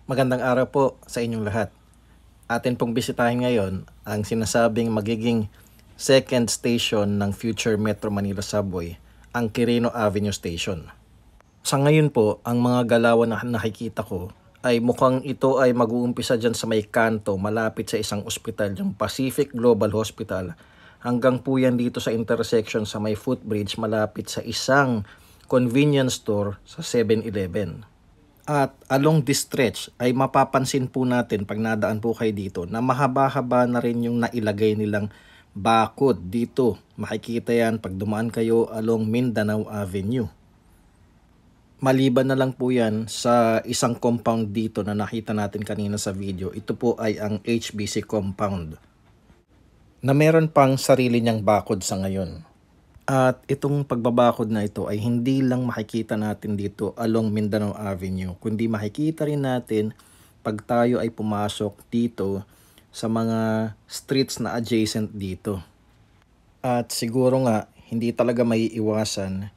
Magandang araw po sa inyong lahat. Atin pong bisitahin ngayon ang sinasabing magiging second station ng future Metro Manila Subway, ang Quirino Avenue Station. Sa ngayon po, ang mga galawan na nakikita ko ay mukhang ito ay mag-uumpisa dyan sa may kanto malapit sa isang ospital, yung Pacific Global Hospital. Hanggang po yan dito sa intersection sa may footbridge malapit sa isang convenience store sa 7-Eleven. At along this stretch ay mapapansin po natin pag nadaan po kayo dito na mahaba-haba na rin yung nailagay nilang bakod dito. Makikita yan pag dumaan kayo along Mindanao Avenue. Maliban na lang po yan sa isang compound dito na nakita natin kanina sa video. Ito po ay ang HBC compound na meron pang sarili niyang bakod sa ngayon. At itong pagbabakod na ito ay hindi lang makikita natin dito along Mindanao Avenue, kundi makikita rin natin pag tayo ay pumasok dito sa mga streets na adjacent dito. At siguro nga, hindi talaga may iwasan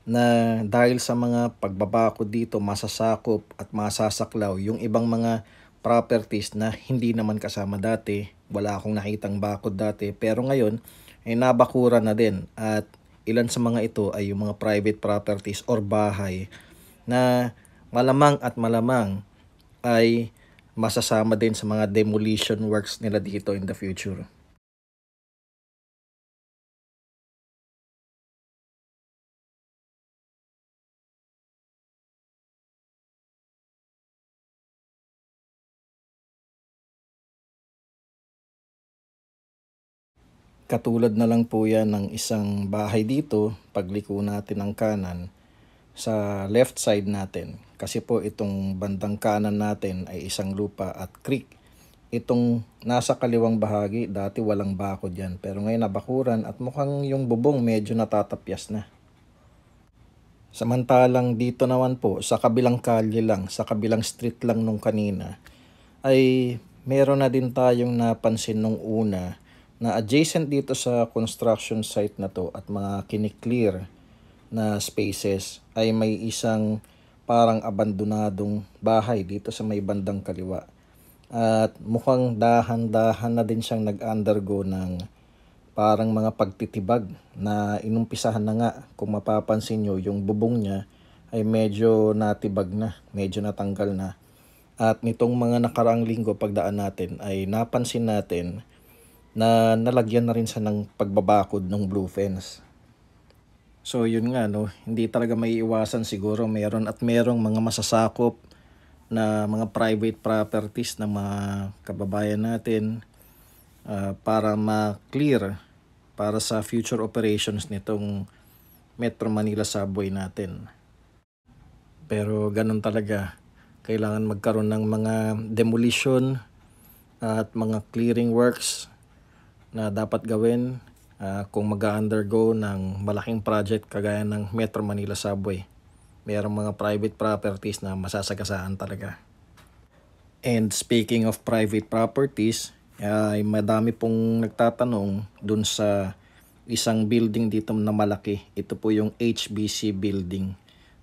na dahil sa mga pagbabakod dito masasakop at masasaklaw yung ibang mga properties na hindi naman kasama dati. Wala akong nakitang bakod dati, pero ngayon ay nabakuran na din, at ilan sa mga ito ay yung mga private properties or bahay na malamang at malamang ay masasama din sa mga demolition works nila dito in the future. Katulad na lang po yan ng isang bahay dito, pagliko natin ng kanan sa left side natin. Kasi po itong bandang kanan natin ay isang lupa at creek. Itong nasa kaliwang bahagi, dati walang bakod yan. Pero ngayon nabakuran at mukhang yung bubong medyo natatapyas na. Samantalang dito naman po, sa kabilang kalye lang, sa kabilang street lang nung kanina, ay meron na din tayong napansin nung una na adjacent dito sa construction site na to at mga kiniklear na spaces ay may isang parang abandonadong bahay dito sa may bandang kaliwa. At mukhang dahan-dahan na din siyang nag-undergo ng parang mga pagtitibag na inumpisahan na nga. Kung mapapansin nyo, yung bubong niya ay medyo natibag na, medyo natanggal na. At nitong mga nakaraang linggo pagdaan natin ay napansin natin na nalagyan na rin siya ng pagbabakod ng blue fence. So yun nga, no, hindi talaga may iwasan, siguro meron at merong mga masasakop na mga private properties ng mga kababayan natin para ma-clear para sa future operations nitong Metro Manila Subway natin. Pero ganun talaga, kailangan magkaroon ng mga demolition at mga clearing works na dapat gawin kung mag-undergo ng malaking project kagaya ng Metro Manila Subway. Mayroong mga private properties na masasagasaan talaga. And speaking of private properties, ay madami pong nagtatanong dun sa isang building dito na malaki. Ito po yung HBC building.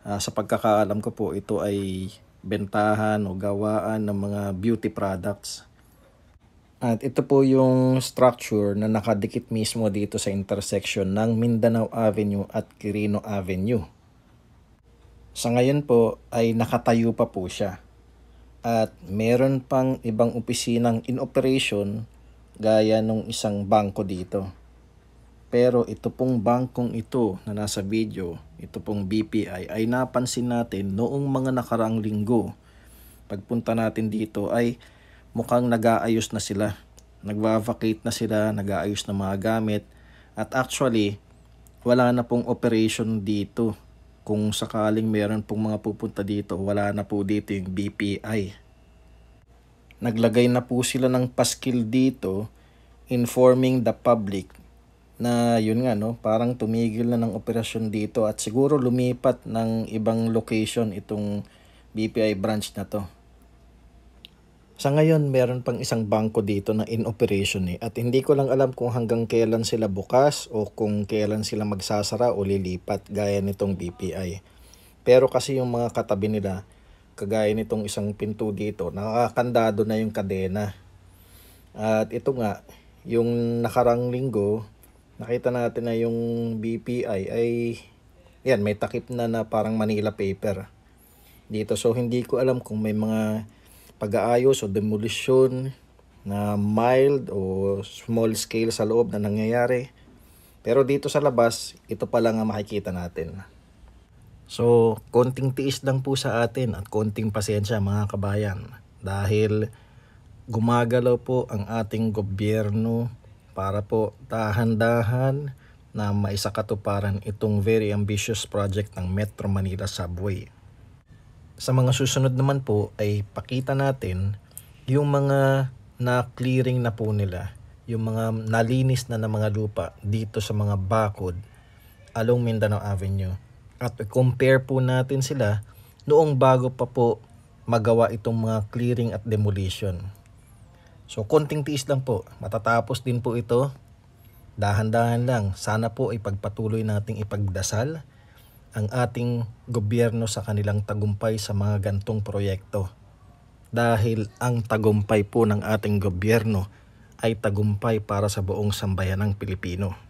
Sa pagkakaalam ko po, ito ay bentahan o gawaan ng mga beauty products. At ito po yung structure na nakadikit mismo dito sa intersection ng Mindanao Avenue at Quirino Avenue. Sa ngayon po ay nakatayo pa po siya. At meron pang ibang opisinang in operation gaya nung isang bangko dito. Pero ito pong bangkong ito na nasa video, ito pong BPI, ay napansin natin noong mga nakaraang linggo. Pagpunta natin dito ay mukhang nag-aayos na sila. Nagva-vacate na sila, nag-aayos na mga gamit. At actually, wala na pong operation dito. Kung sakaling meron pong mga pupunta dito, wala na po dito yung BPI. Naglagay na po sila ng paskil dito informing the public na yun nga, no, parang tumigil na ng operasyon dito at siguro lumipat ng ibang location itong BPI branch na to. Sa ngayon, meron pang isang bangko dito na in operation at hindi ko lang alam kung hanggang kailan sila bukas o kung kailan sila magsasara o lilipat gaya nitong BPI. Pero kasi yung mga katabi nila kagaya nitong isang pinto dito, nakakandado na yung kadena. At ito nga, yung nakarang linggo, nakita natin na yung BPI ay yan, may takip na parang Manila paper dito. So hindi ko alam kung may mga pag-aayos o demolition na mild o small scale sa loob na nangyayari. Pero dito sa labas, ito pa lang ang makikita natin. So, konting tiis lang po sa atin at konting pasensya mga kabayan. Dahil gumagalaw po ang ating gobyerno para po dahan-dahan na maisakatuparan itong very ambitious project ng Metro Manila Subway. Sa mga susunod naman po ay pakita natin yung mga na-clearing na po nila, yung mga nalinis na mga lupa dito sa mga bakod along Mindanao Avenue. At compare po natin sila noong bago pa po magawa itong mga clearing at demolition. So konting tiis lang po, matatapos din po ito. Dahan-dahan lang, sana po ay pagpatuloy nating ipagdasal ang ating gobyerno sa kanilang tagumpay sa mga gantong proyekto. Dahil ang tagumpay po ng ating gobyerno ay tagumpay para sa buong sambayanang Pilipino.